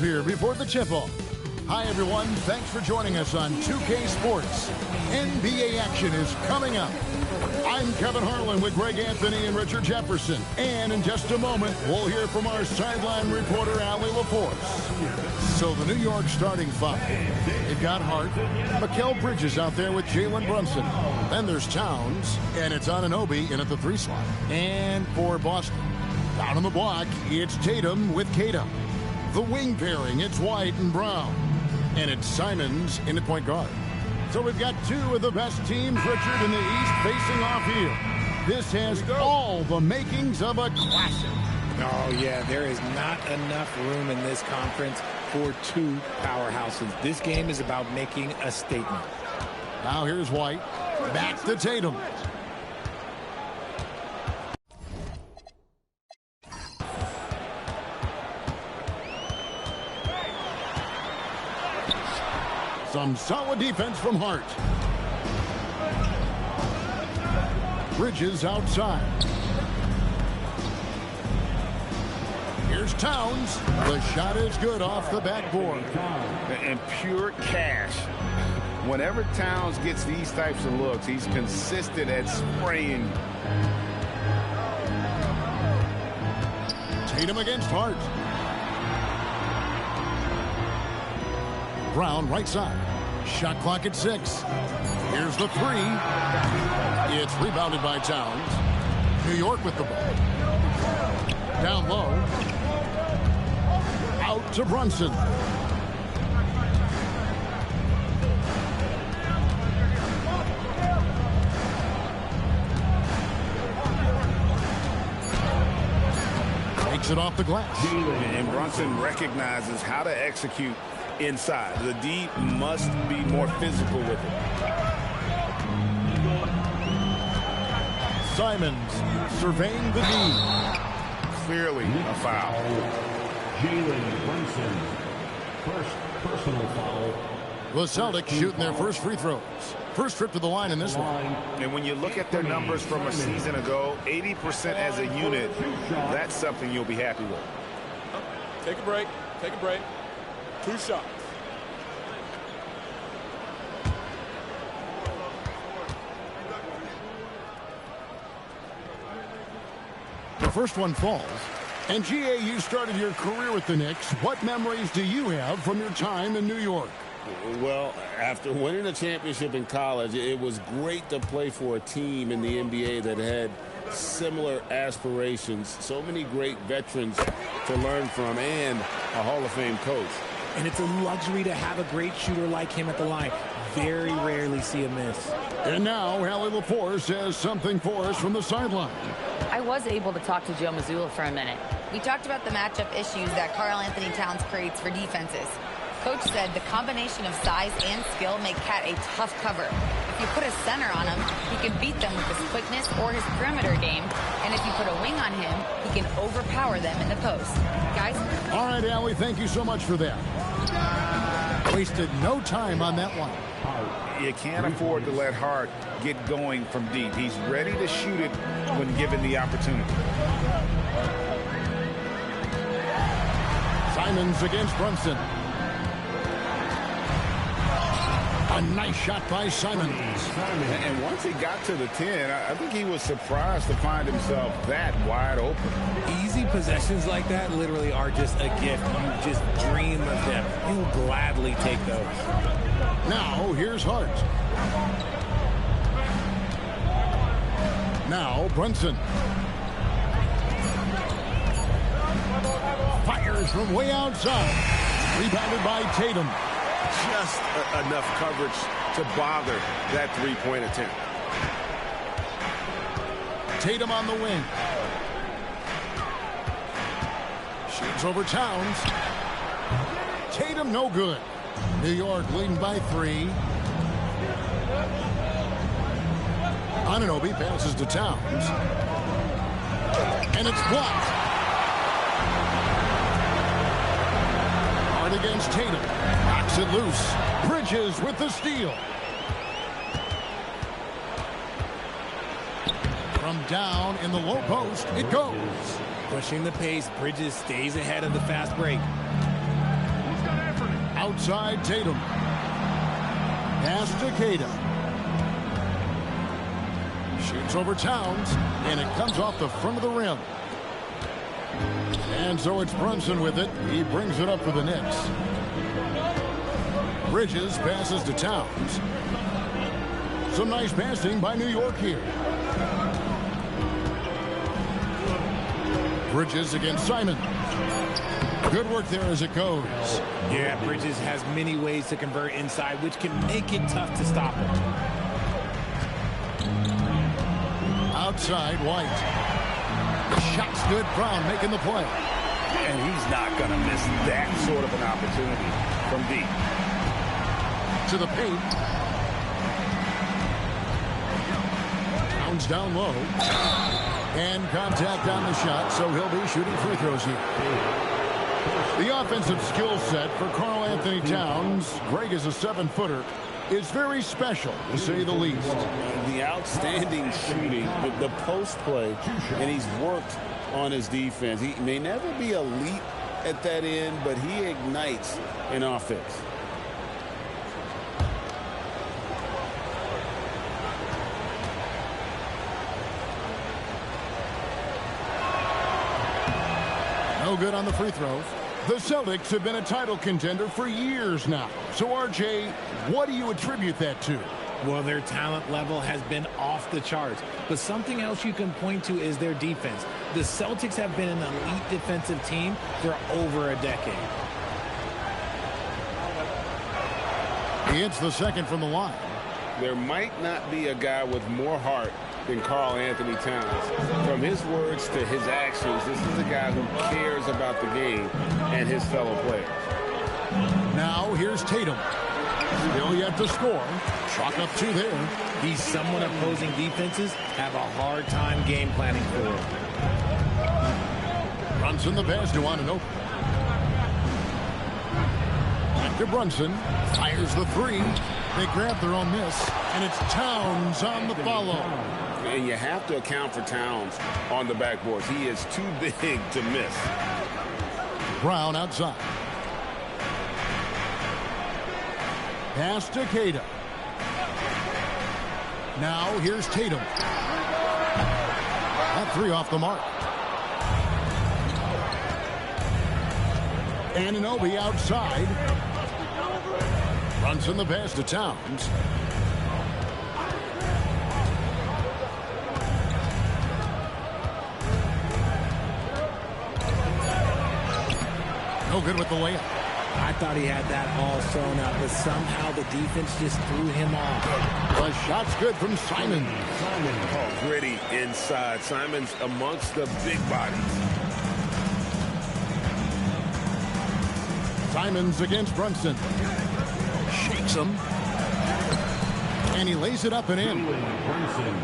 here before the tip-off. Hi, everyone. Thanks for joining us on 2K Sports. NBA action is coming up. I'm Kevin Harlan with Greg Anthony and Richard Jefferson. And in just a moment, we'll hear from our sideline reporter, Allie LaForce. So the New York starting five. They've got Hart. Mikal Bridges out there with Jalen Brunson. Then there's Towns. And it's Anunoby in at the 3 slot. And for Boston, down on the block, it's Tatum with Cato. The wing pairing, it's White and Brown. And it's Simons in at point guard. So we've got two of the best teams, Richard, in the East facing off here. This has all the makings of a classic. Oh, yeah, there is not enough room in this conference for two powerhouses. This game is about making a statement. Now here's White. Back to Tatum. Some solid defense from Hart. Bridges outside. Here's Towns. The shot is good off the backboard. And pure cash. Whenever Towns gets these types of looks, he's consistent at spraying. Tatum against Hart. Brown right side. Shot clock at 6. Here's the 3. It's rebounded by Towns. New York with the ball. Down low. Out to Brunson. Takes it off the glass. And Brunson recognizes how to execute inside. The D must be more physical with it. Simons surveying the D. Clearly a foul. Jalen Brunson, first personal foul. The Celtics shooting their first free throws. First trip to the line in this one. And when you look at their numbers from a season ago, 80% as a unit, that's something you'll be happy with. Take a break. Take a break. 2 shots. The first one falls. And GA, you started your career with the Knicks. What memories do you have from your time in New York? Well, after winning a championship in college, it was great to play for a team in the NBA that had similar aspirations. So many great veterans to learn from and a Hall of Fame coach. And it's a luxury to have a great shooter like him at the line. Very rarely see a miss. And now, Allie LaForce has something for us from the sideline. I was able to talk to Joe Mazzulla for a minute. We talked about the matchup issues that Karl Anthony Towns creates for defenses. Coach said the combination of size and skill make Cat a tough cover. If you put a center on him, he can beat them with his quickness or his perimeter game. And if you put a wing on him, he can overpower them in the post. Guys? All right, Allie, thank you so much for that. Wasted no time on that one. You can't afford to let Hart get going from deep. He's ready to shoot it when given the opportunity. Simons against Brunson. A nice shot by Simons. And once he got to the 10, I think he was surprised to find himself that wide open. Easy possessions like that literally are just a gift. You just dream of them. You'll gladly take those. Now, here's Hart. Now, Brunson. Fires from way outside. Rebounded by Tatum. Just enough coverage to bother that three-point attempt. Tatum on the wing. Shoots over Towns. Tatum no good. New York leading by 3. Anunoby passes to Towns. And it's blocked. Hard against Tatum. Knocks it loose. Bridges with the steal. From down in the low post, it goes. Pushing the pace, Bridges stays ahead of the fast break. Outside Tatum. Pass to Queta. Shoots over Towns, and it comes off the front of the rim. And so it's Brunson with it. He brings it up for the Knicks. Bridges passes to Towns. Some nice passing by New York here. Bridges against Simon. Good work there as it goes. Yeah, Bridges has many ways to convert inside, which can make it tough to stop him. Outside, White. The shot's good. Brown making the play. And he's not going to miss that sort of an opportunity from deep. To the paint. Towns down low. And contact on the shot, so he'll be shooting free throws here. The offensive skill set for Karl Anthony Towns, Greg is a 7-footer, is very special, to say the least. The outstanding shooting, the post play, and he's worked on his defense. He may never be elite at that end, but he ignites an offense. No good on the free throws. The Celtics have been a title contender for years now. So, RJ, what do you attribute that to? Well, their talent level has been off the charts. But something else you can point to is their defense. The Celtics have been an elite defensive team for over a decade. He hits the second from the line. There might not be a guy with more heart than Karl Anthony Towns. From his words to his actions, this is a guy who cares about the game and his fellow players. Now here's Tatum. Still yet to score. Chalk up 2 there. He's someone opposing defenses have a hard time game planning for. Brunson the pass to Anunoby. Back to Brunson. Fires the 3. They grab their own miss, and it's Towns on the follow. And you have to account for Towns on the backboard. He is too big to miss. Brown outside. Pass to Queta. Now here's Tatum. That 3 off the mark. Anunoby outside. Brunson the pass to Towns. No good with the layup. I thought he had that all sewn up, but somehow the defense just threw him off. The shot's good from Simon. Oh, gritty inside. Simon's amongst the big bodies. Simon's against Brunson. Shakes him. And he lays it up and in.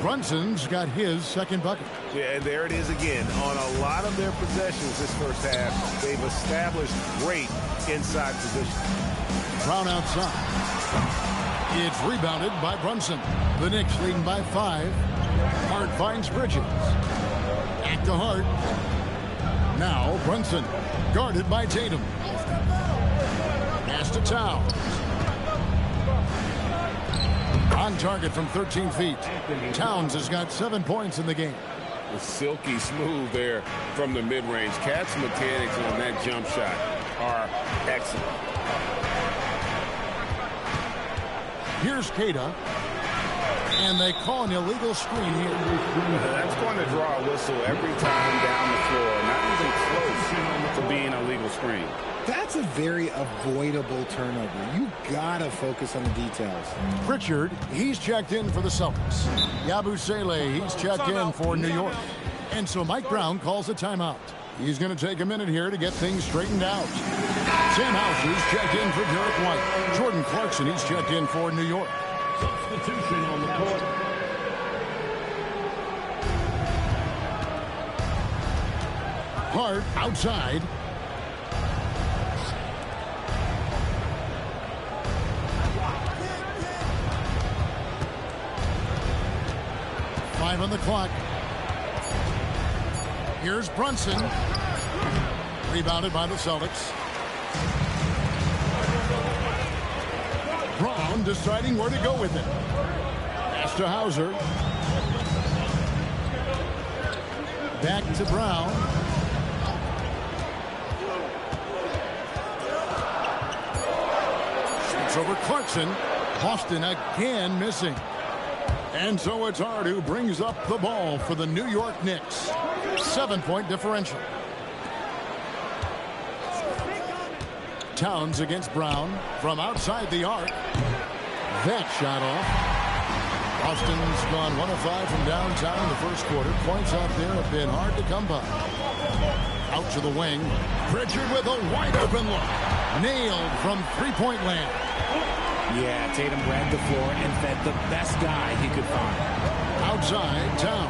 Brunson's got his second bucket. Yeah, and there it is again. On a lot of their possessions this first half, they've established great inside position. Brown outside. It's rebounded by Brunson. The Knicks leading by 5. Hart finds Bridges. Back to Hart. Now Brunson. Guarded by Tatum. Pass to Towns. On target from 13 feet. Towns has got 7 points in the game. Silky smooth there from the mid-range. Cat's mechanics on that jump shot are excellent. Here's Queta. And they call an illegal screen here. That's going to draw a whistle every time down the floor. Not even close to being a legal screen. That's a very avoidable turnover. You gotta focus on the details. Pritchard, he's checked in for the Celtics. Yabusele, he's checked in for New York. And so Mike Brown calls a timeout. He's going to take a minute here to get things straightened out. Sam House is checked in for Derek White. Jordan Clarkson, he's checked in for New York. Substitution on the court. Hart outside. Five on the clock. Here's Brunson. Rebounded by the Celtics. Brown deciding where to go with it. Pass to Hauser. Back to Brown. Shoots over Clarkson. Boston again missing. And so it's Hart who brings up the ball for the New York Knicks. 7-point differential. Towns against Brown from outside the arc. That shot off. Boston's gone 1 of 5 from downtown in the first quarter. Points out there have been hard to come by. Out to the wing. Pritchard with a wide open look. Nailed from three-point land. Yeah, Tatum grabbed the floor and fed the best guy he could find. Outside, Towns.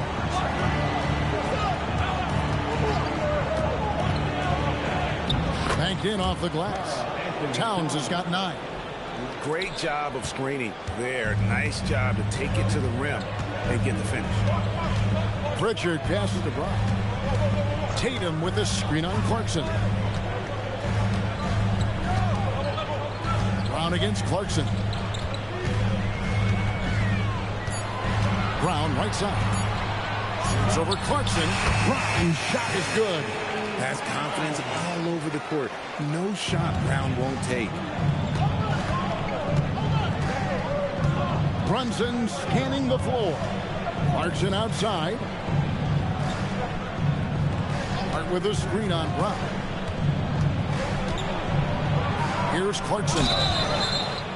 Banked in off the glass. Towns has got 9. Great job of screening there. Nice job to take it to the rim and get the finish. Pritchard passes to Brown. Tatum with a screen on Clarkson. Brown against Clarkson. Brown right side. Shoots over Clarkson. Brown's shot is good. Has confidence all over the court. No shot Brown won't take. Brunson scanning the floor. Clarkson outside. Hart with a screen on Brown. Here's Clarkson.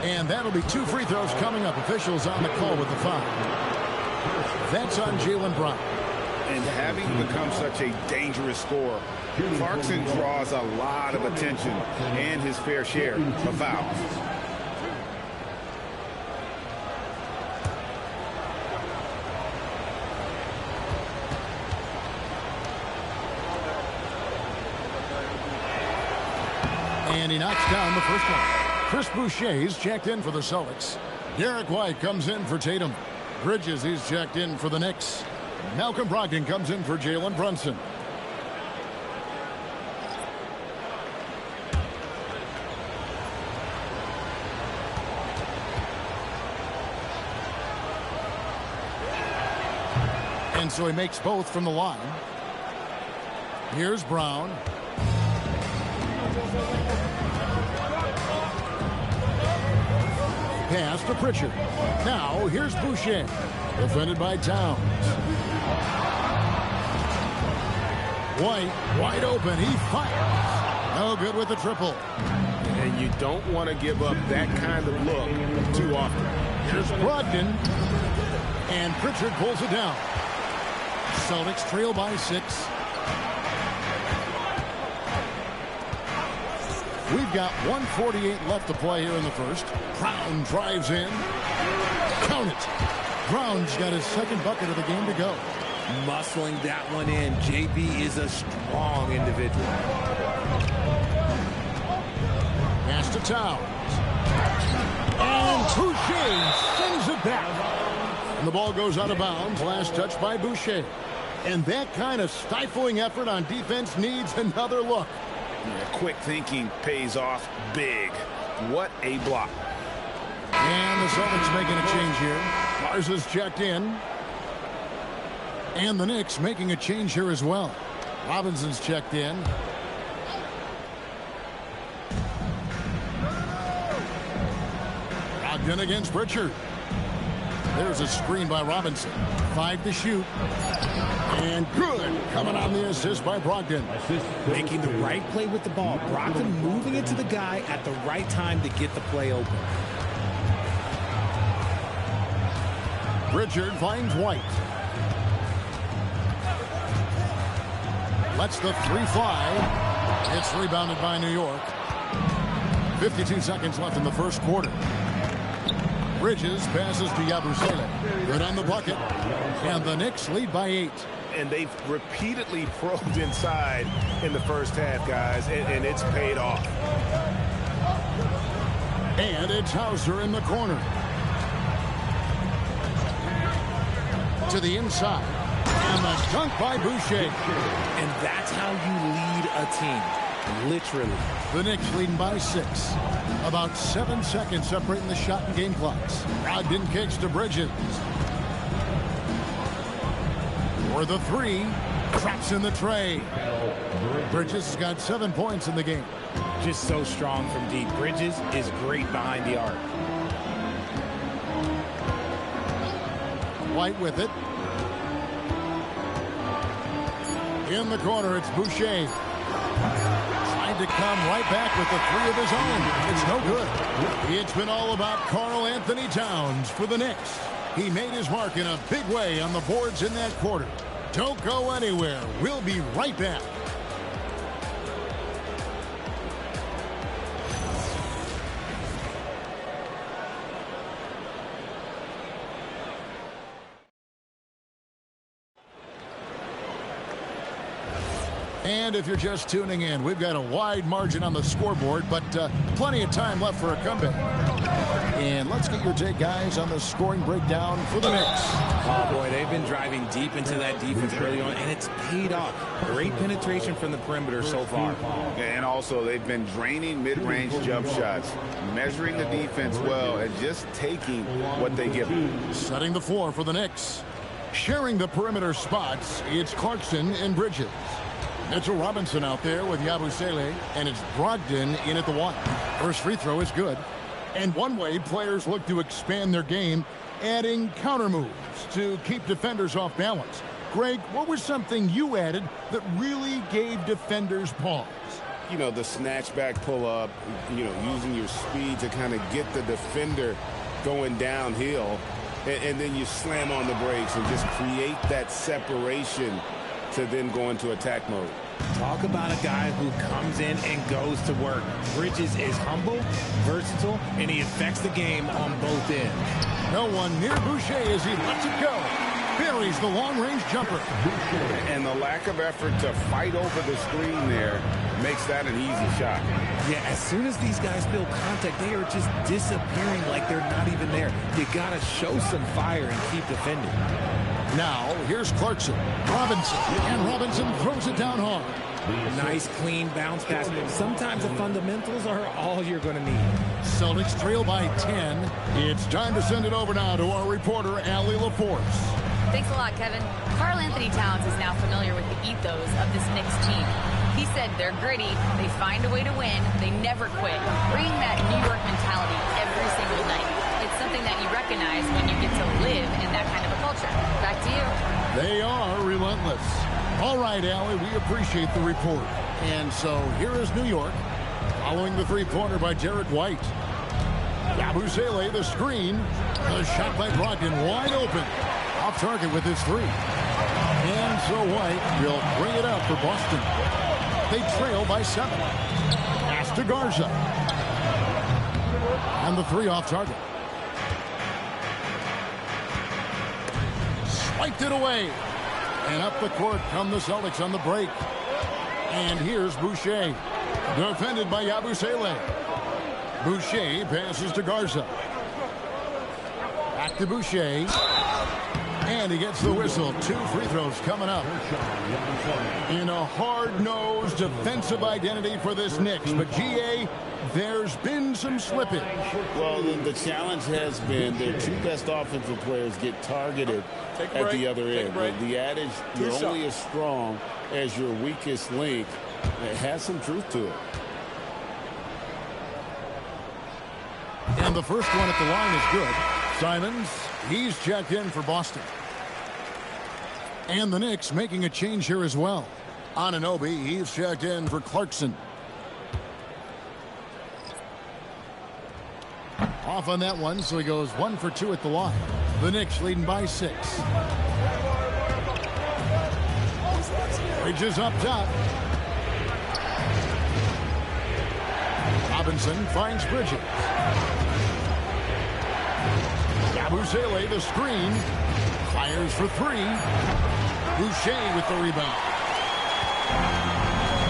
And that'll be 2 free throws coming up. Officials on the call with the foul. That's on Jaylen Brown. And having become such a dangerous scorer, Clarkson draws a lot of attention and his fair share of fouls. And he knocks down the first one. Chris Boucher's checked in for the Celtics. Derek White comes in for Tatum. Bridges, he's checked in for the Knicks. Malcolm Brogdon comes in for Jalen Brunson. And so he makes both from the line. Here's Brown. Pass to Pritchard. Now here's Boucher. Defended by Towns. White wide open. He fires. No good with the triple. And you don't want to give up that kind of look too often. Here's Brogdon. And Pritchard pulls it down. Celtics trail by 6. We've got 1:48 left to play here in the first. Brown drives in. Count it. Brown's got his second bucket of the game to go. Muscling that one in. JB is a strong individual. Pass to Towns. And Boucher sends it back. And the ball goes out of bounds. Last touch by Boucher. And that kind of stifling effort on defense needs another look. Yeah, quick thinking pays off big. What a block. And the Celtics making a change here. Garza's checked in. And the Knicks making a change here as well. Robinson's checked in. Brogdon against Pritchard. There's a screen by Robinson. 5 to shoot. And good. Coming on the assist by Brogdon. Making the right play with the ball. Brogdon moving it to the guy at the right time to get the play open. Pritchard finds White. Lets the 3 fly. It's rebounded by New York. 52 seconds left in the first quarter. Bridges passes to Yabusele. Good on the bucket. And the Knicks lead by 8. And they've repeatedly probed inside in the first half, guys, and it's paid off. And it's Hauser in the corner. To the inside. And the dunk by Boucher. And that's how you lead a team. Literally. The Knicks leading by 6. About 7 seconds separating the shot and game clocks. Brogdon kicks to Bridges. For the 3. Traps in the tray. Bridges has got 7 points in the game. Just so strong from deep. Bridges is great behind the arc. White with it. In the corner, it's Boucher. Trying to come right back with the 3 of his own. It's no good. It's been all about Karl Anthony Towns for the Knicks. He made his mark in a big way on the boards in that quarter. Don't go anywhere. We'll be right back. And if you're just tuning in, we've got a wide margin on the scoreboard, but plenty of time left for a comeback. And let's get your take, guys, on the scoring breakdown for the Knicks. Oh, boy, they've been driving deep into that defense early on, and it's paid off. Great penetration from the perimeter so far. And also, they've been draining mid-range jump shots, measuring the defense well, and just taking what they give them. Setting the floor for the Knicks. Sharing the perimeter spots, it's Clarkson and Bridges. Mitchell Robinson out there with Yabusele, and it's Brogdon in at the 1. First free throw is good. And one way players look to expand their game, adding counter moves to keep defenders off balance. Greg, what was something you added that really gave defenders pause? You know, the snatchback pull-up, you know, using your speed to kind of get the defender going downhill, and then you slam on the brakes and just create that separation to then go into attack mode. Talk about a guy who comes in and goes to work. Bridges is humble, versatile, and he affects the game on both ends. No one near Boucher as he lets it go. Buries the long-range jumper. And the lack of effort to fight over the screen there makes that an easy shot. Yeah, as soon as these guys feel contact, they are just disappearing like they're not even there. You got to show some fire and keep defending. Now, here's Clarkson. Robinson. And Robinson throws it down hard. Nice, clean bounce pass. Sometimes the fundamentals are all you're going to need. Celtics trail by 10. It's time to send it over now to our reporter, Allie LaForce. Thanks a lot, Kevin. Karl Anthony Towns is now familiar with the ethos of this Knicks team. He said they're gritty, they find a way to win, they never quit, bringing that New York mentality every single night. It's something that you recognize when you get to live in that kind of a culture. Back to you. They are relentless. All right, Allie, we appreciate the report. And so here is New York, following the three-pointer by Derek White. Yabusele, the screen. A shot by Brogdon, wide open. Off target with his 3. And so White will bring it up for Boston. They trail by 7. Pass to Garza. And the 3 off target. Swiped it away. And up the court come the Celtics on the break. And here's Boucher. Defended by Yabusele. Boucher passes to Garza. Back to Boucher. And he gets the whistle. 2 free throws coming up. In a hard-nosed defensive identity for this Knicks. But, GA, there's been some slippage. Well, the challenge has been their 2 best offensive players get targeted at the other end. The adage, you're only as strong as your weakest link, it has some truth to it. And the first one at the line is good. Simons, he's checked in for Boston. And the Knicks making a change here as well. Anunoby, he's checked in for Clarkson. Off on that one, so he goes 1 for 2 at the line. The Knicks leading by 6. Bridges up top. Robinson finds Bridges. Yabusele, the screen. Fires for 3. Boucher with the rebound.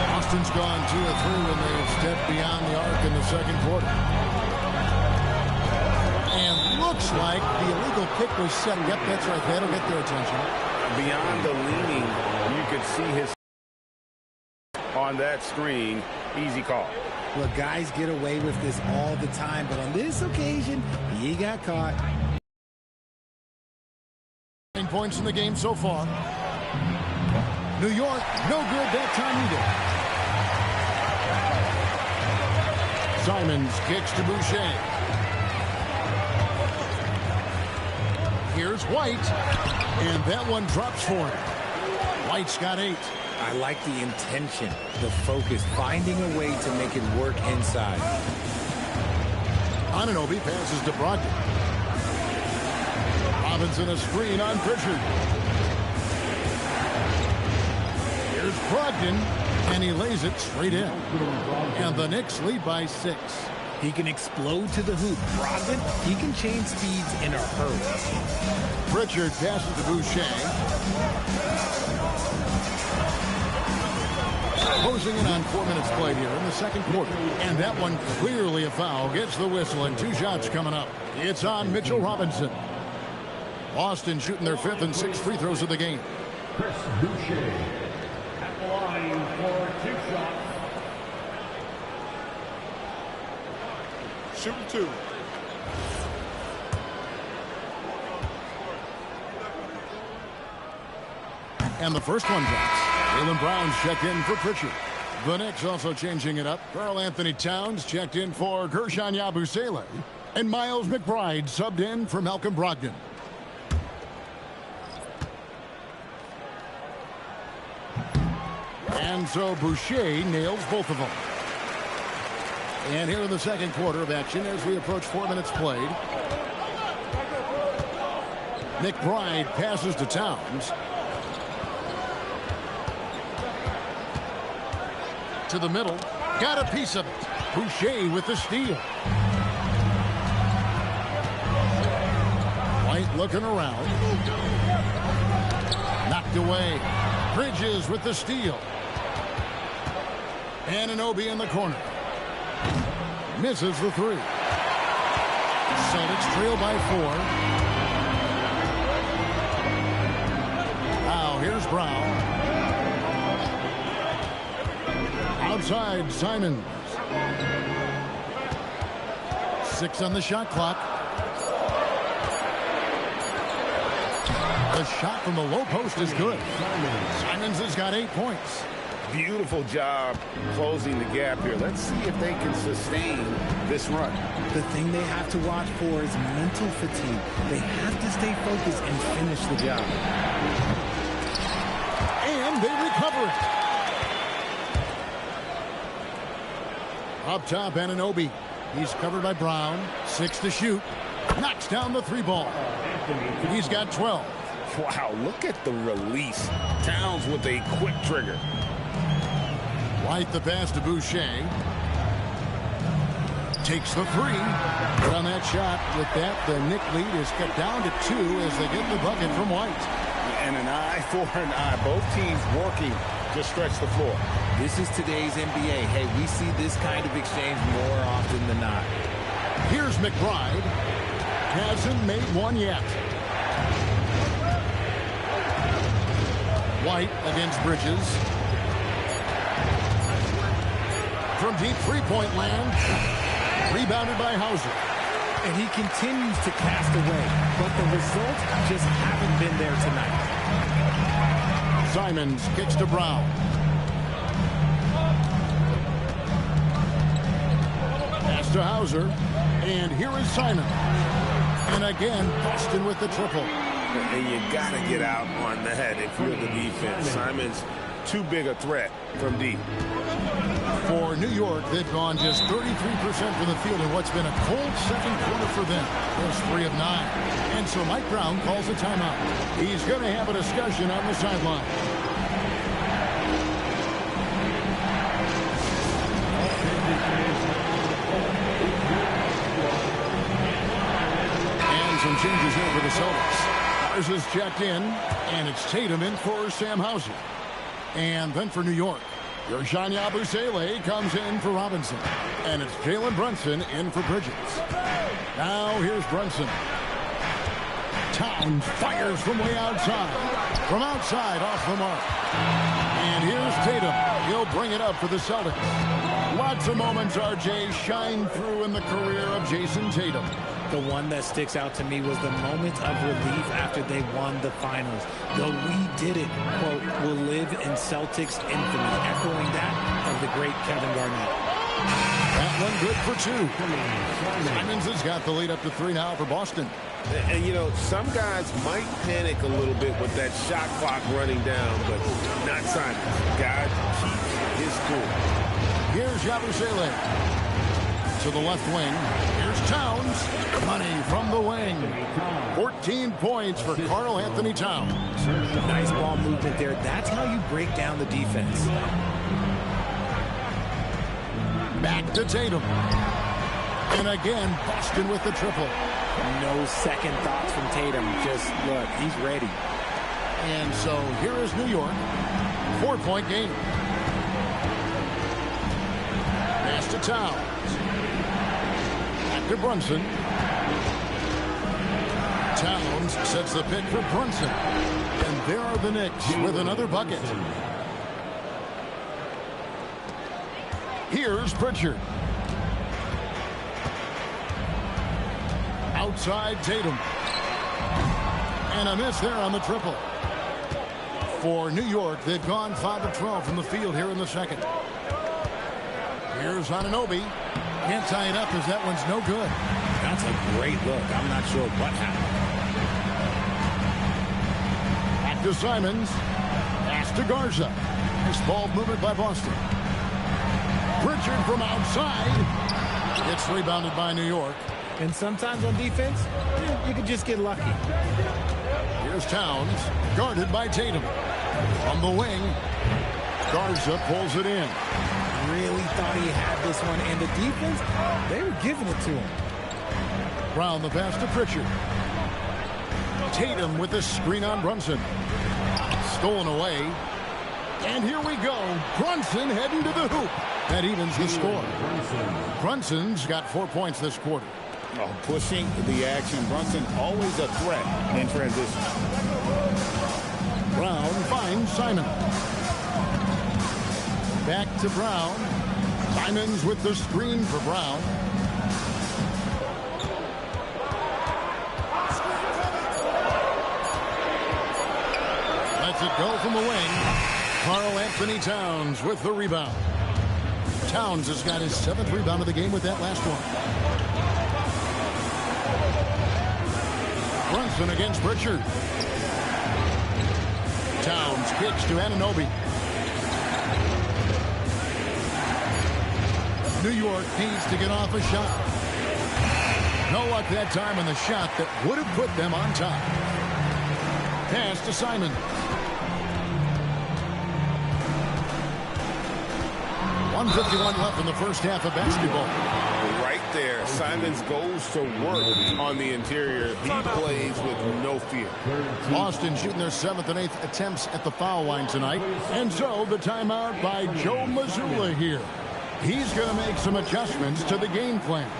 Boston's gone 2 of 3 when they step beyond the arc in the second quarter. And looks like the illegal kick was set. Yep, that's right. That'll get their attention. Beyond the leaning, you could see his on that screen. Easy call. Well, guys get away with this all the time, but on this occasion, he got caught. Points in the game so far. New York, no good that time either. Simons kicks to Boucher. Here's White, and that one drops for him. White's got 8. I like the intention, the focus, finding a way to make it work inside. Anunoby passes to Brogdon. Robinson a screen on Pritchard. Here's Brogdon, and he lays it straight in. And the Knicks lead by 6. He can explode to the hoop. Brogdon, he can change speeds in a hurry. Pritchard passes to Boucher. Closing in on 4 minutes played here in the second quarter. And that one clearly a foul. Gets the whistle and 2 shots coming up. It's on Mitchell Robinson. Boston shooting their 5th and 6th free throws of the game. Chris Boucher at the line for 2 shots. Shooting 2. And the first one drops. Jaylen Brown's checked in for Pritchard. The Knicks also changing it up. Karl Anthony Towns checked in for Guerschon Yabusele. And Miles McBride subbed in for Malcolm Brogdon. And so Boucher nails both of them. And here in the second quarter of action as we approach 4 minutes played. McBride passes to Towns. To the middle. Got a piece of it. Boucher with the steal. White looking around. Knocked away. Bridges with the steal. Anunoby in the corner. Misses the 3. Celtics trail by 4. Now here's Brown. Outside, Simons. 6 on the shot clock. The shot from the low post is good. Simons has got 8 points. Beautiful job closing the gap here. Let's see if they can sustain this run. The thing they have to watch for is mental fatigue. They have to stay focused and finish the job. And they recover it. Up top, Anunoby. He's covered by Brown. 6 to shoot. Knocks down the 3 ball. He's got 12. Wow, look at the release. Towns with a quick trigger. White the pass to Boucher. Takes the 3. But on that shot, with that, the Knick lead is cut down to 2 as they get the bucket from White. And an eye for an eye. Both teams working to stretch the floor. This is today's NBA. Hey, we see this kind of exchange more often than not. Here's McBride. Hasn't made one yet. White against Bridges. From deep three-point land. Rebounded by Hauser. And he continues to cast away, but the results just haven't been there tonight. Simons kicks to Brown. Pass to Hauser. And here is Simon. And again, Boston with the triple. And you got to get out on the head if you're the defense. Simon's too big a threat from deep. For New York, they've gone just 33% from the field in what's been a cold second quarter for them. That's 3 of 9. And so Mike Brown calls a timeout. He's going to have a discussion on the sideline. And some changes here for the Celtics. Ours is checked in, and it's Tatum in for Sam Hauser. And then for New York, Guerschon Yabusele comes in for Robinson. And it's Jalen Brunson in for Bridges. Now here's Brunson. Towns fires from way outside. From outside, off the mark. And here's Tatum. He'll bring it up for the Celtics. Lots of moments, RJ, shine through in the career of Jason Tatum. The one that sticks out to me was the moment of relief after they won the finals. The "we did it" quote will live in Celtics infamy, echoing that of the great Kevin Garnett. That one good for 2. Simons has got the lead up to 3 now for Boston. And, you know, some guys might panic a little bit with that shot clock running down, but not Simons. God, keep his cool. Here's Yabusele. To the left wing. Here's Towns. Money from the wing. 14 points for Karl Anthony Towns. Nice ball movement there. That's how you break down the defense. Back to Tatum. And again, Boston with the triple. No second thoughts from Tatum. Just look, he's ready. And so here is New York. 4-point game. Pass to Towns. Back to Brunson. Towns sets the pick for Brunson. And there are the Knicks with another bucket. Here's Pritchard. Outside Tatum. And a miss there on the triple. For New York, they've gone 5 of 12 from the field here in the second. Here's Anunoby. Can't tie it up as that one's no good. That's a great look. I'm not sure what happened. Back to Simons. Pass to Garza. Nice ball movement by Boston. Pritchard from outside. It's rebounded by New York. And sometimes on defense, you can just get lucky. Here's Towns, guarded by Tatum. On the wing, Garza pulls it in. Really thought he had this one, and the defense, they were giving it to him. Brown the pass to Pritchard. Tatum with the screen on Brunson. Stolen away. And here we go. Brunson heading to the hoop. That evens the score. Brunson's got 4 points this quarter. Oh, pushing the action. Brunson always a threat in transition. Brown finds Simon. Back to Brown. Simons with the screen for Brown. Lets it go from the wing. Karl Anthony Towns with the rebound. Towns has got his 7th rebound of the game with that last one. Brunson against Pritchard. Towns kicks to Anunoby. New York needs to get off a shot. No luck that time on the shot that would have put them on top. Pass to Simon. .151 left in the first half of basketball. Right there, Simons goes to work on the interior. He plays with no fear. Boston shooting their 7th and 8th attempts at the foul line tonight. And so the timeout by Joe Mazzulla here. He's going to make some adjustments to the game plan.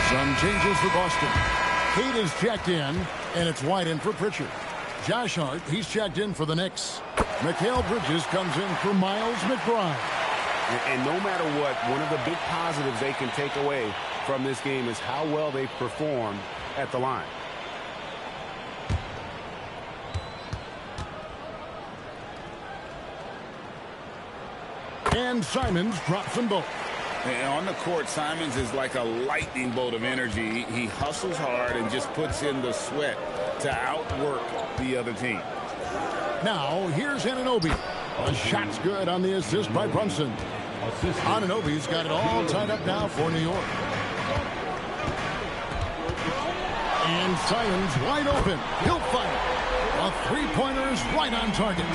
Some changes for Boston. Kate is checked in, and it's White in for Pritchard. Josh Hart, he's checked in for the Knicks. Mikal Bridges comes in for Miles McBride. And no matter what, one of the big positives they can take away from this game is how well they perform at the line. And Simons drops them both. And on the court, Simons is like a lightning bolt of energy. He hustles hard and just puts in the sweat to outwork the other team. Now, here's Anunoby. The shot's good on the assist by Brunson. Anunoby's got it all tied up now for New York. And Simons wide open. He'll fight. A three-pointer's right on target.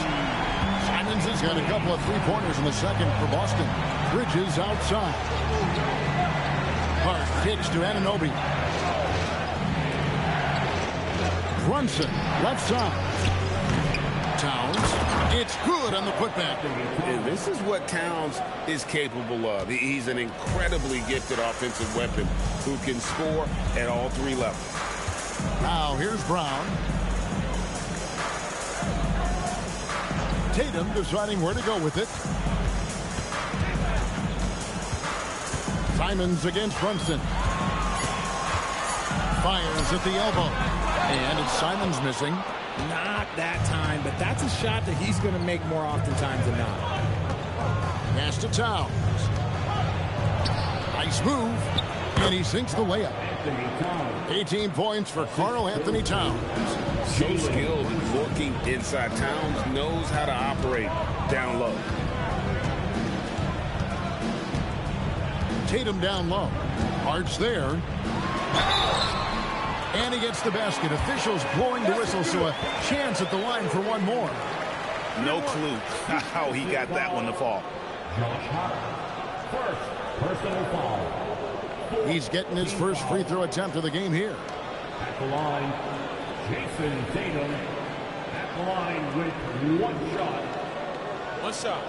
Simons has got a couple of three-pointers in the second for Boston. Bridges outside. Hart kicks to Anunoby. Brunson, left side. Towns, it's good on the putback. And this is what Towns is capable of. He's an incredibly gifted offensive weapon who can score at all three levels. Now here's Brown. Tatum deciding where to go with it. Simons against Brunson. Fires at the elbow. And it's Simons missing. Not that time, but that's a shot that he's going to make more oftentimes than not. Pass to Towns. Nice move. And he sinks the layup. 18 points for Karl Anthony Towns. So skilled and working inside. Towns knows how to operate down low. Tatum down low. Hart's there. And he gets the basket. Officials blowing the whistle, so a chance at the line for one more. No clue how he got that one to fall. First personal foul. He's getting his first free throw attempt of the game here. At the line, Jason Tatum. At the line with one shot. One shot.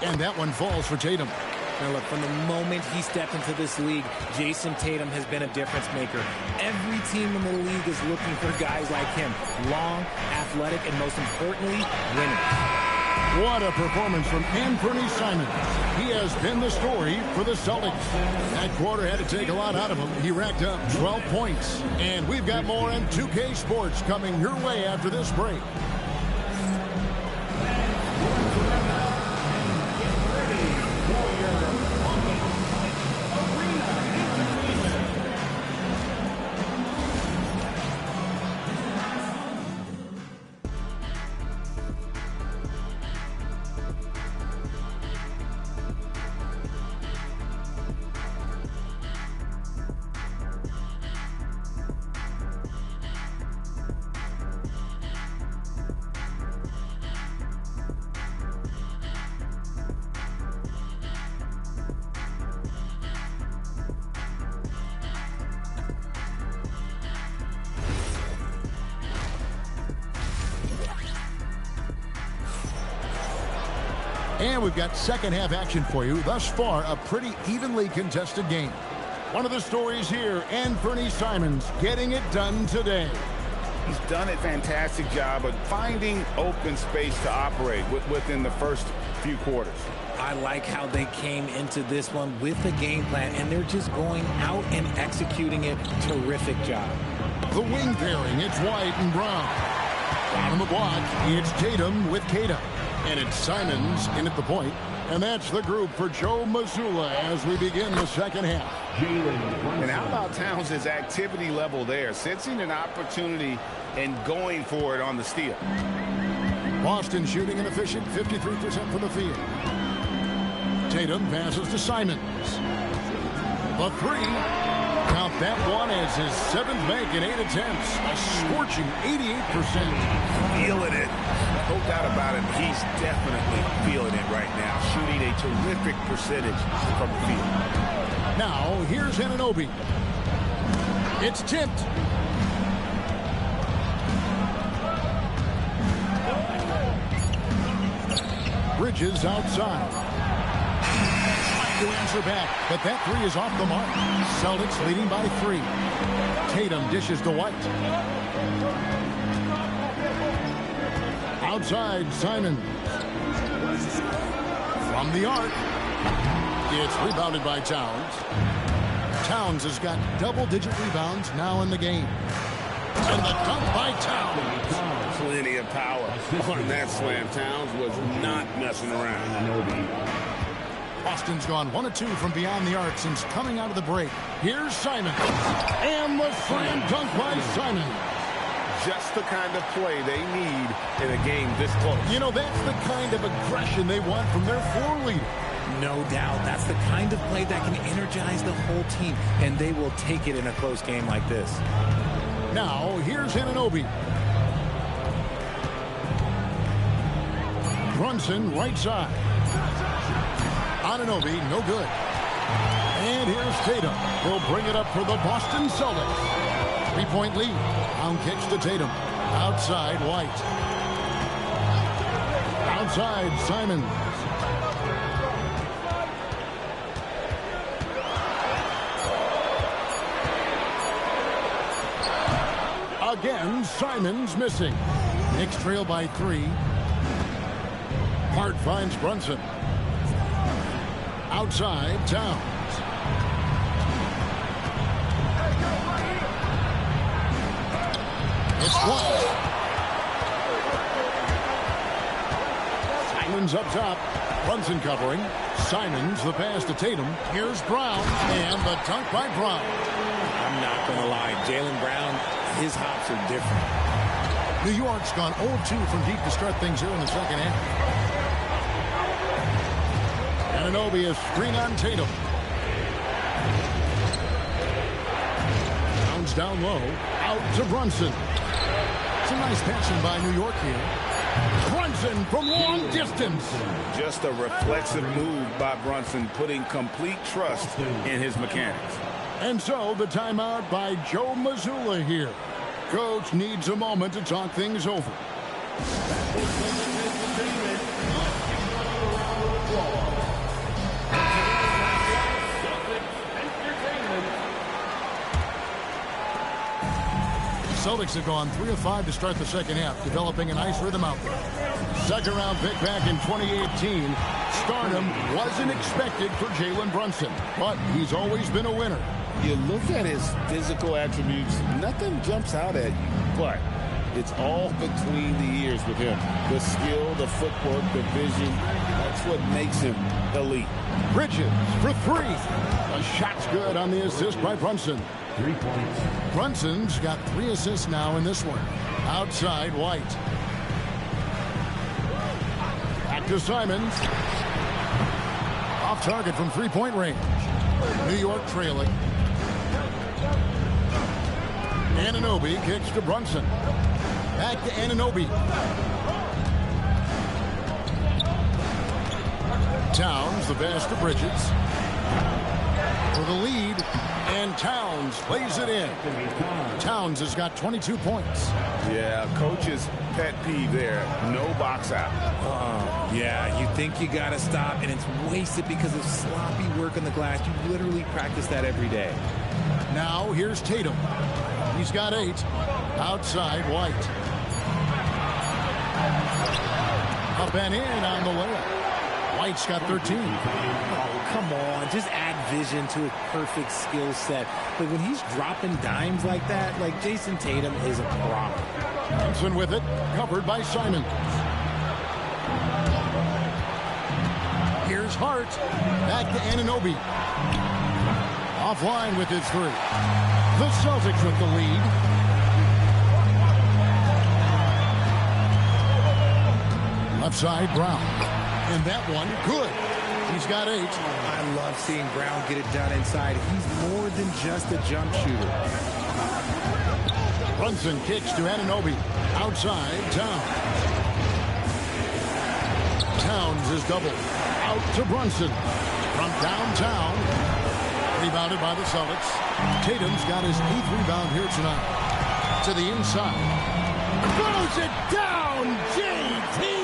And that one falls for Tatum. Now look, from the moment he stepped into this league, Jason Tatum has been a difference maker. Every team in the league is looking for guys like him. Long, athletic, and most importantly, winners. What a performance from Anthony Simons. He has been the story for the Celtics. That quarter had to take a lot out of him. He racked up 12 points. And we've got more on 2K Sports coming your way after this break. And we've got second half action for you. Thus far, a pretty evenly contested game. One of the stories here, Anthony Simons getting it done today. He's done a fantastic job of finding open space to operate within the first few quarters. I like how they came into this one with a game plan, and they're just going out and executing it. Terrific job. The wing pairing, it's White and Brown. On the block, it's Tatum with Kata. And it's Simons in at the point. And that's the group for Joe Mazzulla as we begin the second half. And how about Towns' activity level there? Sensing an opportunity and going for it on the steal. Boston shooting an efficient 53% from the field. Tatum passes to Simons. The three. Count that one as his seventh make in 8 attempts. A scorching 88%. Feeling it. No doubt about it. He's definitely feeling it right now. Shooting a terrific percentage from the field. Now, here's Anunoby. It's tipped. Bridges outside. To answer back, but that three is off the mark. Celtics leading by 3. Tatum dishes to White. Outside, Simons. From the arc. It's rebounded by Towns. Towns has got double-digit rebounds now in the game. And the dunk by Towns. Plenty of power on that slam. Towns was not messing around. Boston's gone 1 of 2 from beyond the arc since coming out of the break. Here's Simons. And the slam dunk by Simons. Just the kind of play they need in a game this close. You know, that's the kind of aggression they want from their floor leader. No doubt. That's the kind of play that can energize the whole team, and they will take it in a close game like this. Now, here's Anunoby. Brunson, right side. Anunoby, no good. And here's Tatum. He'll bring it up for the Boston Celtics. 3-point lead. Down kicks to Tatum. Outside, White. Outside, Simons. again. Simons missing. Knicks trail by 3. Hart finds Brunson. Outside, Towns. It's blocked. Simons up top. Brunson covering. Simons, the pass to Tatum. Here's Brown, and the dunk by Brown. I'm not going to lie. Jaylen Brown, his hops are different. New York's gone 0-2 from deep to start things here in the second half. Anunoby is screen on Tatum. Towns down low. Out to Brunson. Some nice passing by New York here. Brunson from long distance. Just a reflexive move by Brunson, putting complete trust in his mechanics. And so the timeout by Joe Mazzulla here. Coach needs a moment to talk things over. Celtics have gone 3 of 5 to start the second half, developing a nice rhythm out there. Second round pick back in 2018. Stardom wasn't expected for Jalen Brunson, but he's always been a winner. You look at his physical attributes, nothing jumps out at you, but it's all between the ears with him. The skill, the footwork, the vision, that's what makes him elite. Bridges for 3. A shot's good on the assist by Brunson. 3 points. Brunson's got 3 assists now in this one. Outside, White. Back to Simons. Off target from three-point range. New York trailing. Anunoby kicks to Brunson. Back to Anunoby. Towns, the pass to Bridges. For the lead, and Towns plays it in. Towns has got 22 points. Yeah, coach's pet peeve there. No box out. Yeah, you think you got to stop, and it's wasted because of sloppy work on the glass. You literally practice that every day. Now here's Tatum. He's got 8. Outside, White. Up and in on the layup. White's got 13. Oh, come on. Just add vision to a perfect skill set. But when he's dropping dimes like that, like Jason Tatum is a problem. Brunson with it. Covered by Simon. Here's Hart. Back to Anunoby. Offline with his 3. The Celtics with the lead. Left side, Brown. And that one, good. He's got 8. I love seeing Brown get it done inside. He's more than just a jump shooter. Brunson kicks to Anunoby. Outside, Towns. Towns is doubled. Out to Brunson. From downtown. Rebounded by the Celtics. Tatum's got his 8th rebound here tonight. To the inside. Throws it down, JT!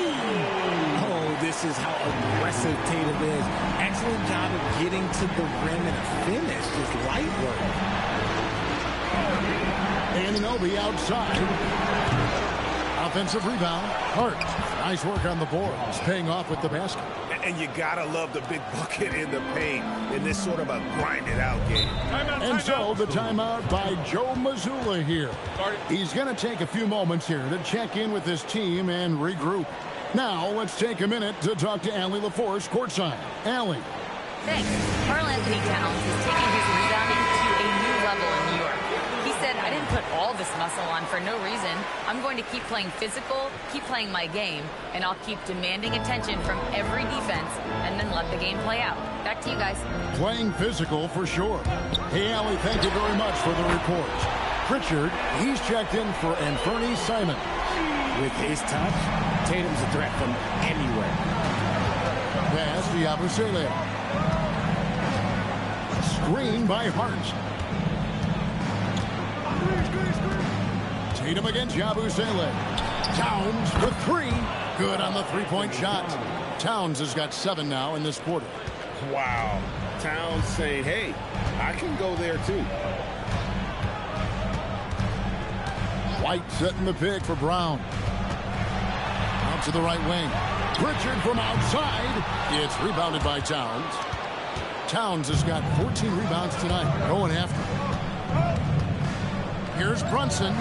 This is how aggressive Tatum is. Excellent job of getting to the rim and a finish. Just light work. Anunoby outside. Offensive rebound. Hart. Nice work on the board. It's paying off with the basket. And you gotta love the big bucket in the paint in this sort of a grinded-out game. And so the timeout by Joe Mazzulla here. He's going to take a few moments here to check in with his team and regroup. Now, let's take a minute to talk to Allie LaForce courtside. Allie. Thanks. Karl Anthony Towns is taking his rebounding to a new level in New York. He said, I didn't put all this muscle on for no reason. I'm going to keep playing physical, keep playing my game, and I'll keep demanding attention from every defense and then let the game play out. Back to you guys. Playing physical for sure. Hey, Allie, thank you very much for the report. Pritchard, he's checked in for Anthony Simon. With his touch, Tatum's a threat from anywhere. Pass to Yabusele. Screen by Hart. Tatum against Yabusele. Towns for 3. Good on the three-point shot. Towns has got 7 now in this quarter. Wow. Towns saying, hey, I can go there too. White setting the pick for Brown. Out to the right wing. Pritchard from outside. It's rebounded by Towns. Towns has got 14 rebounds tonight. Going after. Here's Brunson.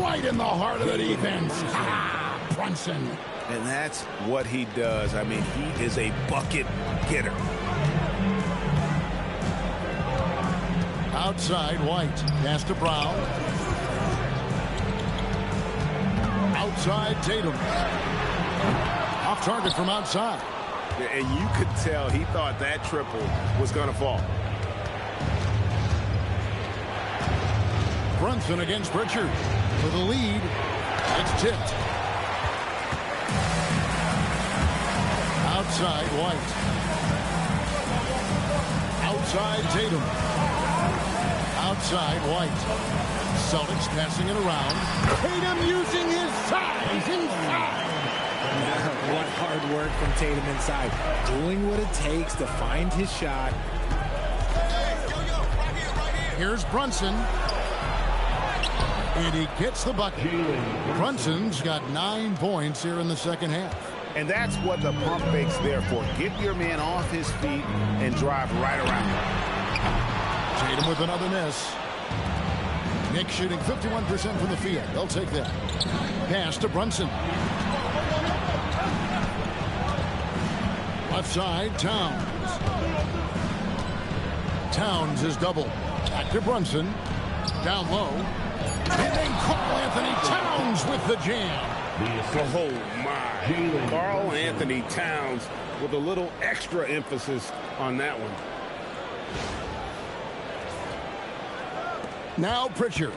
Right in the heart of the defense. Brunson. And that's what he does. I mean, he is a bucket getter. Outside, White. Pass to Brown. Outside, Tatum. Off target from outside. And you could tell he thought that triple was going to fall. Brunson against Pritchard. For the lead. It's tipped. Outside, White. Outside, Tatum. Outside, White. Celtics passing it around. Tatum using his size inside. What hard work from Tatum inside. Doing what it takes to find his shot. Here's Brunson. And he gets the bucket. Brunson's got 9 points here in the second half. And that's what the pump fake's there for. Get your man off his feet and drive right around. Tatum with another miss. Knicks shooting 51% from the field. They'll take that. Pass to Brunson. Left side, Towns. Towns is double. Back to Brunson. Down low. And then Karl Anthony Towns with the jam. Oh, my. Karl Anthony Towns with a little extra emphasis on that one. Now Pritchard.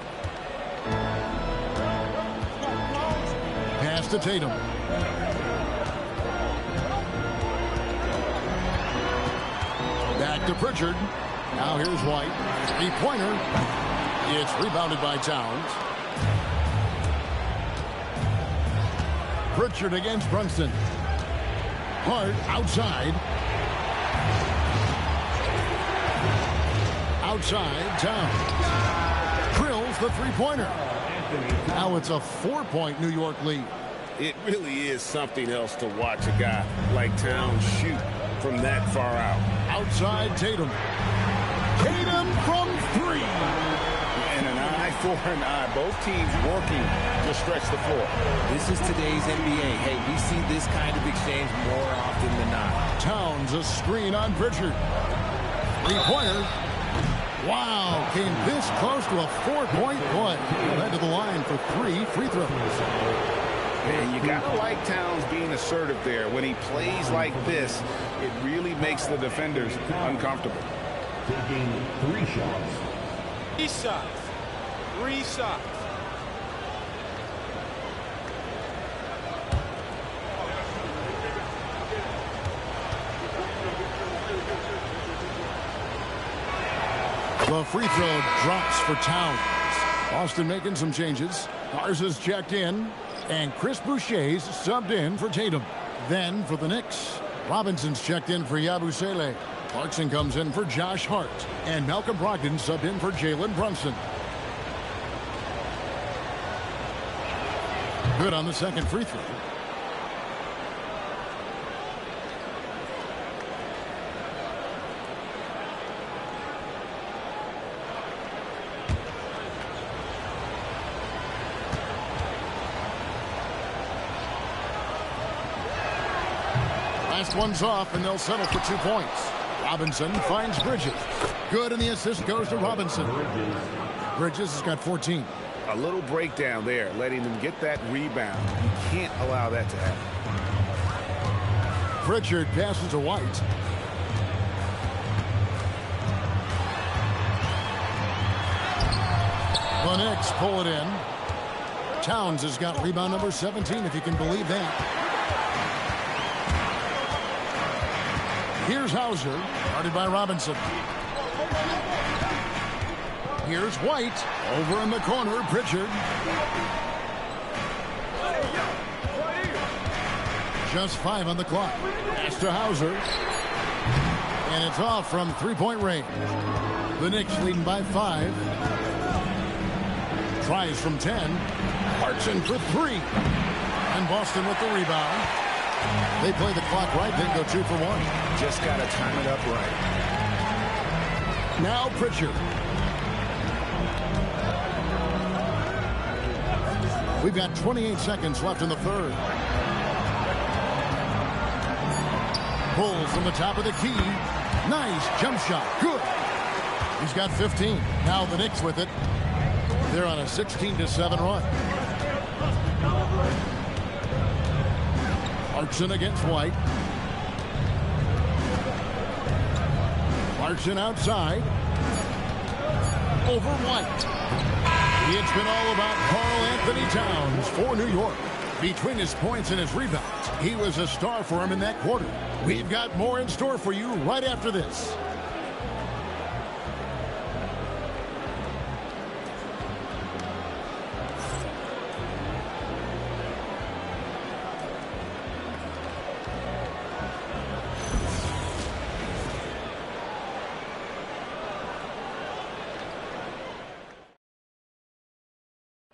Pass to Tatum. Back to Pritchard. Now here's White. Three-pointer. It's rebounded by Towns. Pritchard against Brunson. Hart outside. Outside, Towns. Drills the three-pointer. Now it's a 4-point New York lead. It really is something else to watch a guy like Towns shoot from that far out. Outside, Tatum. Tatum from 3. And an eye for an eye. Both teams working to stretch the floor. This is today's NBA. Hey, we see this kind of exchange more often than not. Towns a screen on Pritchard. Three-pointer. Wow, came this close to a 4-point play. Led to the line for 3 free throws. And you gotta like Towns being assertive there. When he plays like this, it really makes the defenders uncomfortable. Taking 3 shots. 3 shots. 3 shots. The free throw drops for Towns. Boston making some changes. Garza's checked in. And Chris Boucher's subbed in for Tatum. Then for the Knicks, Robinson's checked in for Yabusele. Clarkson comes in for Josh Hart. And Malcolm Brogdon subbed in for Jalen Brunson. Good on the second free throw. Last one's off, and they'll settle for 2 points. Robinson finds Bridges. Good, and the assist goes to Robinson. Bridges has got 14. A little breakdown there, letting them get that rebound. You can't allow that to happen. Pritchard passes to White. The Knicks pull it in. Towns has got rebound number 17, if you can believe that. Here's Hauser, guarded by Robinson. Here's White, over in the corner, Pritchard. Just 5 on the clock. Pass to Hauser. And it's off from 3-point range. The Knicks leading by 5. Tries from 10. Clarkson for 3. And Boston with the rebound. They play the clock right, then go 2 for 1. Just got to time it up right. Now Pritchard. We've got 28 seconds left in the third. Pulls from the top of the key. Nice jump shot. Good. He's got 15. Now the Knicks with it. They're on a 16-7 run. Clarkson against White. Clarkson outside. Over White. It's been all about Karl Anthony Towns for New York. Between his points and his rebounds, he was a star for him in that quarter. We've got more in store for you right after this.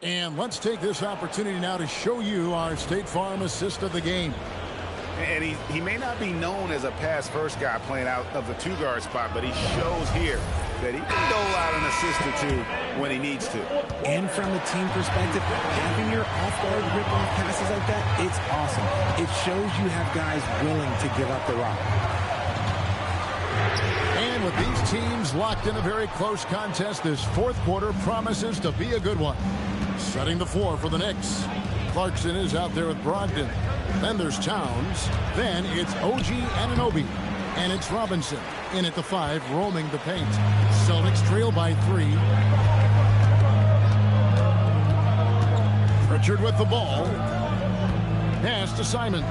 And let's take this opportunity now to show you our State Farm assist of the game. And he may not be known as a pass-first guy playing out of the two-guard spot, but he shows here that he can dole out an assist or two when he needs to. And from a team perspective, having your off-guard rip-off passes like that, it's awesome. It shows you have guys willing to give up the rock. And with these teams locked in a very close contest, this fourth quarter promises to be a good one. Setting the floor for the Knicks. Clarkson is out there with Brogdon. Then there's Towns. Then it's OG Anunoby. And it's Robinson in at the 5, roaming the paint. Celtics trail by 3. Pritchard with the ball. Pass to Simons.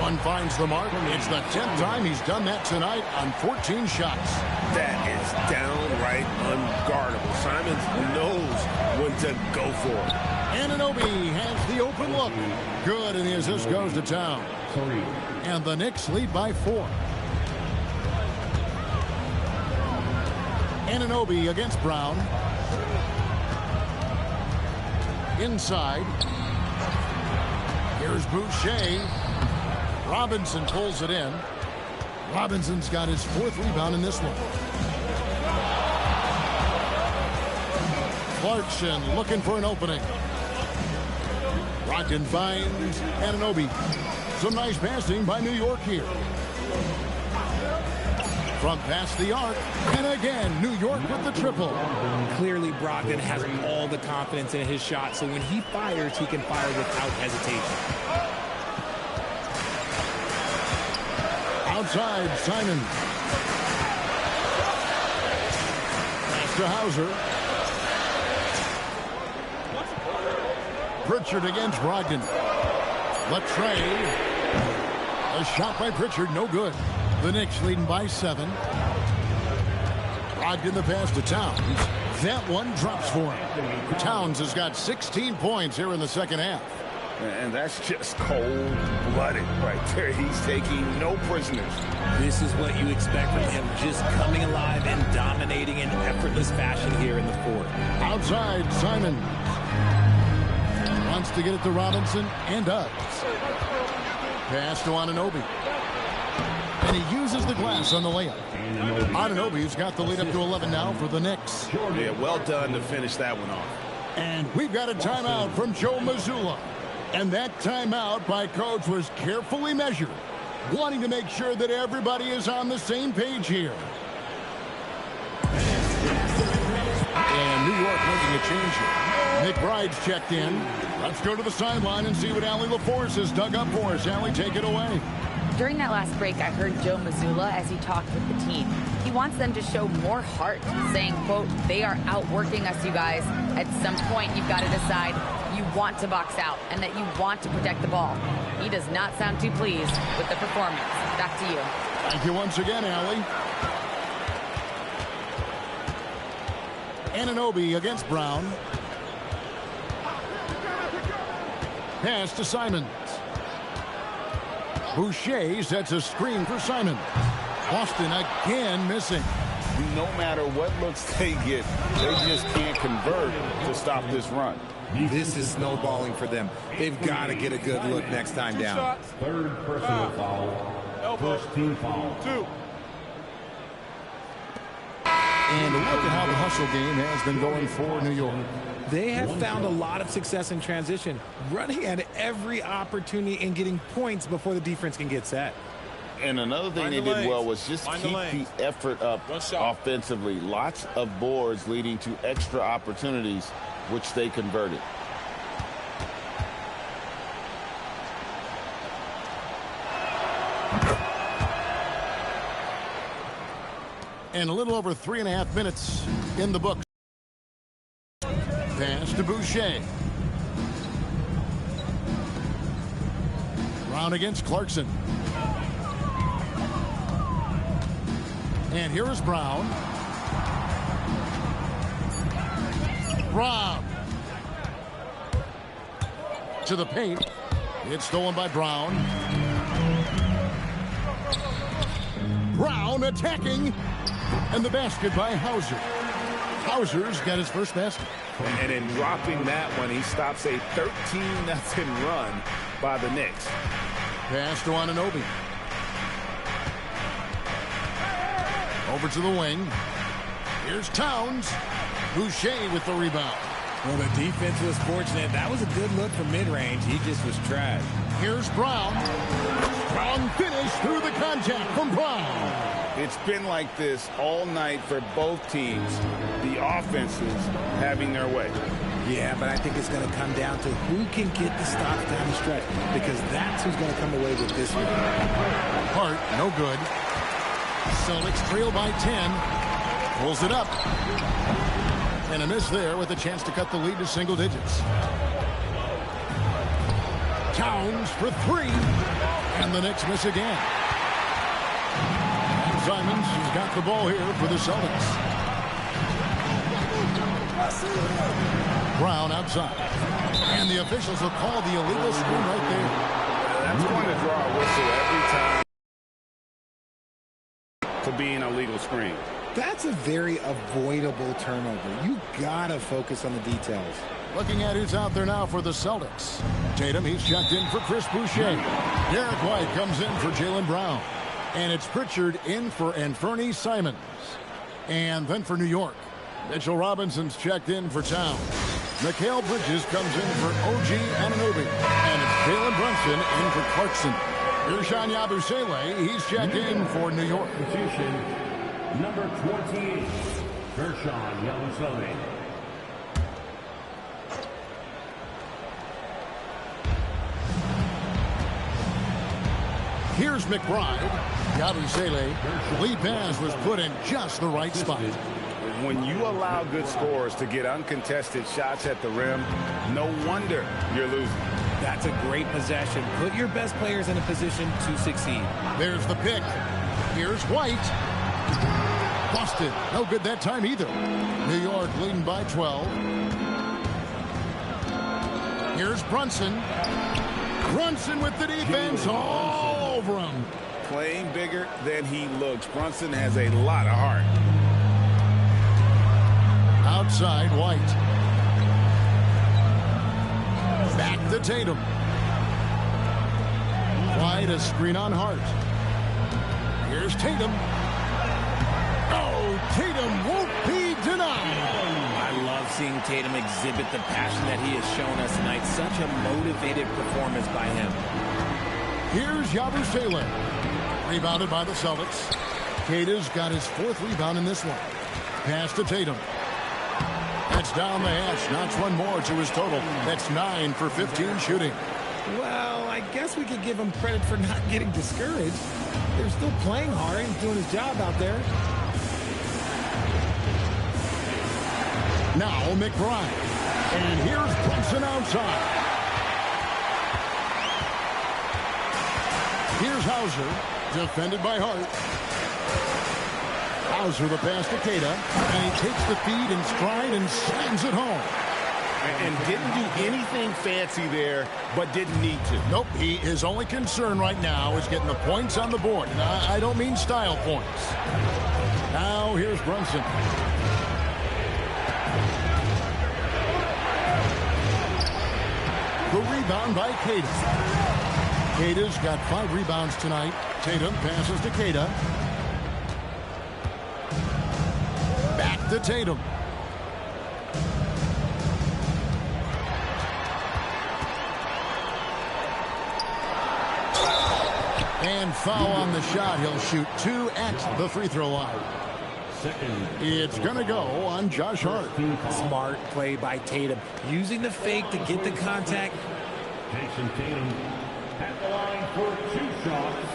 One finds the mark. It's the 10th time he's done that tonight on 14 shots. That is downright unguardable. Simons knows when to go for it. Anunoby has the open look. Good, and the assist goes to Town. And the Knicks lead by 4. Anunoby against Brown. Inside. Here's Boucher. Robinson pulls it in. Robinson's got his 4th rebound in this one. Clarkson looking for an opening. Brogdon finds Anunoby. Some nice passing by New York here. From past the arc, and again, New York with the triple. Clearly, Brogdon has all the confidence in his shot, so when he fires, he can fire without hesitation. Outside, Simons. Pass to Hauser. Pritchard against Brogdon. Latrey. A shot by Pritchard, no good. The Knicks leading by 7. Brogdon the pass to Towns. That one drops for him. Towns has got 16 points here in the second half. And that's just cold-blooded right there. He's taking no prisoners. This is what you expect from him, just coming alive and dominating in effortless fashion here in the fourth. Outside, Simon wants to get it to Robinson, and does. Pass to Anunoby. And he uses the glass on the layup. Anunoby's got the lead up to 11 now for the Knicks. Yeah, well done to finish that one off. And we've got a timeout from Joe Mazzulla. And that timeout by Coach was carefully measured, wanting to make sure that everybody is on the same page here. And New York making a change here. McBride's checked in. Let's go to the sideline and see what Allie LaForce has dug up for us. Allie, take it away. During that last break, I heard Joe Mazzulla as he talked with the team. He wants them to show more heart, saying, quote, they are outworking us, you guys. At some point, you've got to decide you want to box out and that you want to protect the ball. He does not sound too pleased with the performance. Back to you. Thank you once again, Allie. Anunoby against Brown. Pass to Simons. Boucher sets a screen for Simons. Boston again missing. No matter what looks they get, they just can't convert to stop this run. This is snowballing for them. They've got to get a good look next time down. Shots. Third personal foul. Elbow. First team foul. 2. And look at how the hustle game has been going for New York. They have found a lot of success in transition, running at every opportunity and getting points before the defense can get set. And another thing they did well was just keep the effort up offensively. Lots of boards leading to extra opportunities, which they converted. And a little over 3.5 minutes in the books. Pass to Boucher. Brown against Clarkson. And here is Brown. Brown. To the paint. It's stolen by Brown. Brown attacking. And the basket by Hauser. Hauser's got his first basket. And in dropping that one, he stops a 13-0 run by the Knicks. Pass to Anunoby. Over to the wing. Here's Towns. Boucher with the rebound. Well, the defense was fortunate. That was a good look from mid-range. He just was trash. Here's Brown. Strong finish through the contact from Brown. It's been like this all night for both teams. The offenses having their way. Yeah, but I think it's going to come down to who can get the stops down the stretch, because that's who's going to come away with this one. Hart, no good. Celtics trail by 10. Pulls it up. And a miss there with a chance to cut the lead to single digits. Towns for 3. And the Knicks miss again. Simons has got the ball here for the Celtics. Brown outside. And the officials will call the illegal screen right there. That's going to draw a whistle every time for being a legal screen. That's a very avoidable turnover. You got to focus on the details. Looking at who's out there now for the Celtics. Tatum, he's checked in for Chris Boucher. Derek White comes in for Jaylen Brown. And it's Pritchard in for Anthony Simons. And then for New York, Mitchell Robinson's checked in for Towns. Mikal Bridges comes in for OG Anunoby. And it's Jalen Brunson in for Clarkson. Ersan Yabusele, he's checked in for New York. Position number 28, Ersan Yabusele. Here's McBride. Yabusele. Lead pass was put in just the right spot. When you allow good scorers to get uncontested shots at the rim, no wonder you're losing. That's a great possession. Put your best players in a position to succeed. There's the pick. Here's White. Busted. No good that time either. New York leading by 12. Here's Brunson. Brunson with the defense all over him. Playing bigger than he looks. Brunson has a lot of heart. Outside White. Back to Tatum. White a screen on Hart. Here's Tatum. Oh, Tatum won't be denied. I love seeing Tatum exhibit the passion that he has shown us tonight. Such a motivated performance by him. Here's Yabusele. Rebounded by the Celtics. Kata's got his 4th rebound in this one. Pass to Tatum. That's down the hash. Knocks one more to his total. That's 9 for 15 shooting. Well, I guess we could give him credit for not getting discouraged. They're still playing hard and doing his job out there. Now McBride. And here's Brunson outside. Here's Hauser. Defended by Hart. Hauser the pass to Kata. And he takes the feed in stride and slams it home. And didn't do anything fancy there, but didn't need to. Nope, his only concern right now is getting the points on the board. And I don't mean style points. Now here's Brunson. The rebound by Kata. Kata's got 5 rebounds tonight. Tatum passes to Kata. Back to Tatum. And foul on the shot. He'll shoot 2 at the free throw line. It's going to go on Josh Hart. Smart play by Tatum. Using the fake to get the contact. Jason Tatum at the line for 2 shots.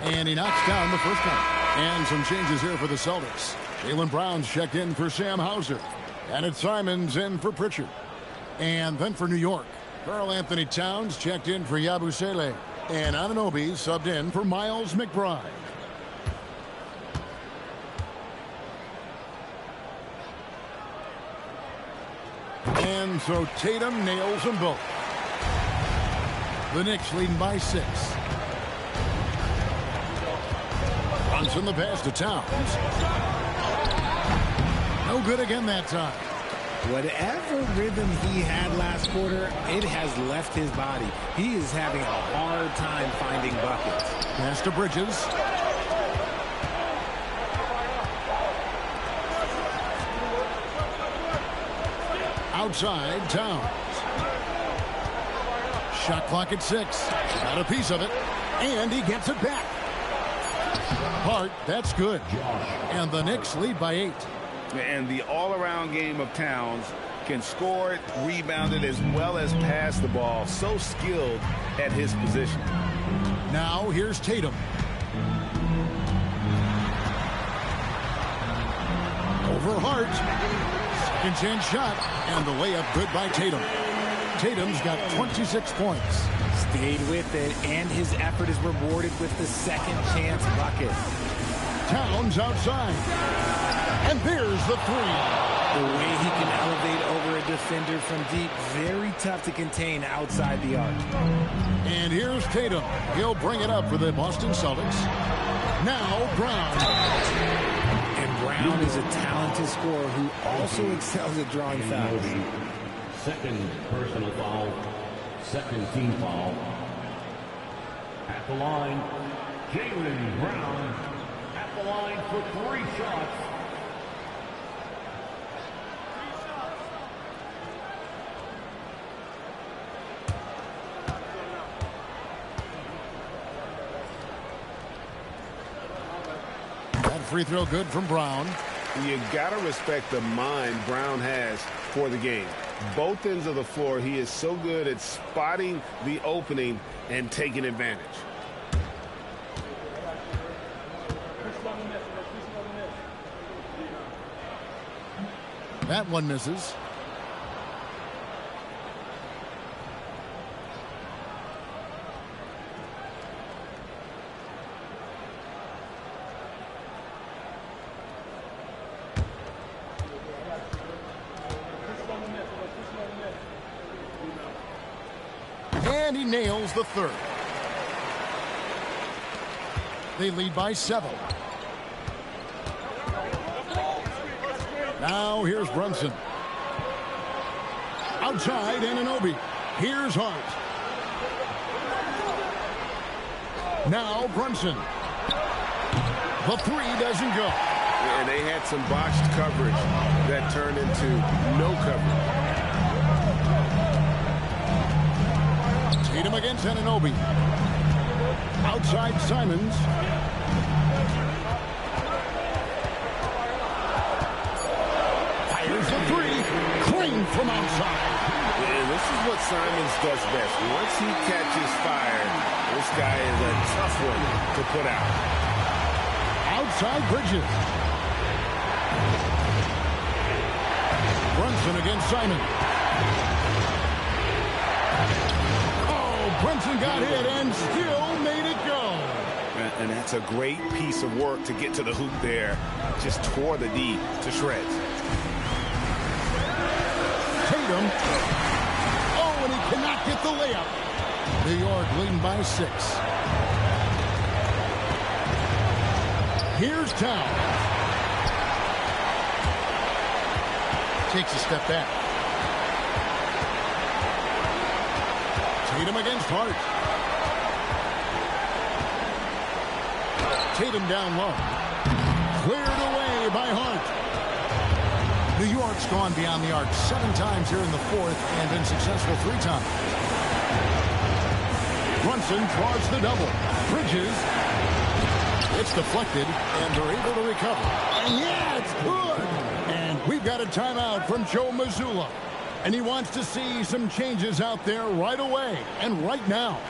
And he knocks down the first one. And some changes here for the Celtics. Jaylen Brown's checked in for Sam Hauser. And it's Simons in for Pritchard. And then for New York, Karl Anthony Towns checked in for Yabusele. And Anunoby subbed in for Miles McBride. And so Tatum nails them both. The Knicks leading by 6. Brunson the pass to Towns. No good again that time. Whatever rhythm he had last quarter, it has left his body. He is having a hard time finding buckets. Pass to Bridges. Outside, Towns. Shot clock at 6. Got a piece of it. And he gets it back. Hart, that's good. And the Knicks lead by 8. And the all-around game of Towns can score it, rebound it, as well as pass the ball. So skilled at his position. Now here's Tatum. Over Hart. Second chance shot. And the layup good by Tatum. Tatum's got 26 points. Stayed with it, and his effort is rewarded with the second chance bucket. Towns outside. And there's the 3. The way he can elevate over a defender from deep, very tough to contain outside the arc. And here's Tatum. He'll bring it up for the Boston Celtics. Now Brown. And Brown is a talented scorer who also excels at drawing fouls. Second personal foul. Second team foul. At the line, Jaylen Brown. At the line for 3 shots. That free throw good from Brown. You got to respect the mind Brown has for the game. Both ends of the floor, he is so good at spotting the opening and taking advantage. That one misses. And he nails the 3rd. They lead by 7. Now here's Brunson. Outside, Anunoby. Here's Hart. Now Brunson. The 3 doesn't go. And they had some botched coverage that turned into no coverage. Tatum against Anunoby. Outside Simons. Fires the 3. Clean from outside. And this is what Simons does best. Once he catches fire, this guy is a tough one to put out. Outside Bridges. Brunson against Simon. Oh, Brunson got hit and still made it go. And that's a great piece of work to get to the hoop there. Just tore the D to shreds. Tatum. Oh, and he cannot get the layup. New York leading by 6. Here's Town. Takes a step back. Tatum against Hart. Tatum down low. Cleared away by Hart. New York's gone beyond the arc 7 times here in the 4th and been successful 3 times. Brunson draws the double. Bridges. It's deflected, and they're able to recover. And yeah, it's good. And we've got a timeout from Joe Mazzulla. And he wants to see some changes out there right away and right now.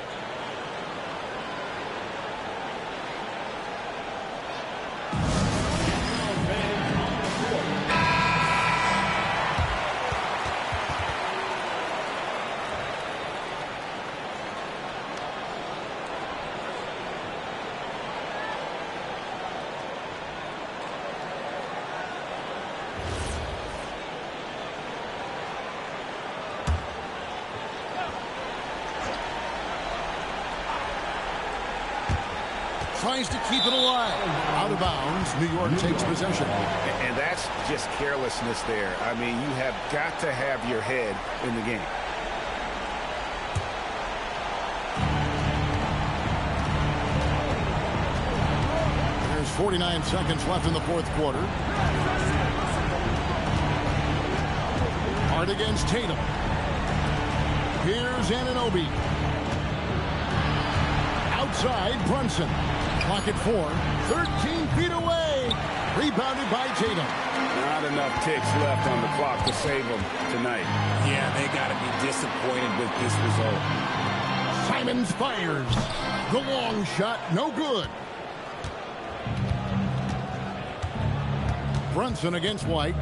Tries to keep it alive. Out of bounds. New York takes possession. And that's just carelessness there. I mean, you have got to have your head in the game. There's 49 seconds left in the 4th quarter. Hart against Tatum. Here's Anunoby. Outside, Brunson. Clock at 4. 13 feet away. Rebounded by Tatum. Not enough ticks left on the clock to save them tonight. Yeah, they got to be disappointed with this result. Simons fires. The long shot, no good. Brunson against White.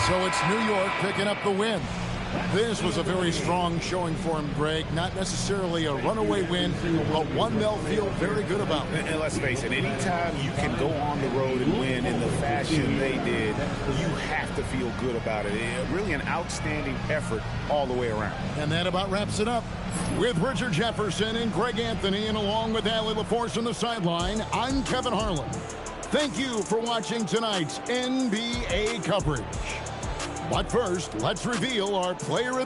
So it's New York picking up the win. This was a very strong showing for him, Greg. Not necessarily a runaway win, but one they'll feel very good about. And let's face it, anytime you can go on the road and win in the fashion they did, you have to feel good about it. Really an outstanding effort all the way around. And that about wraps it up. With Richard Jefferson and Greg Anthony, and along with Allie LaForce on the sideline, I'm Kevin Harlan. Thank you for watching tonight's NBA coverage. But first, let's reveal our player of the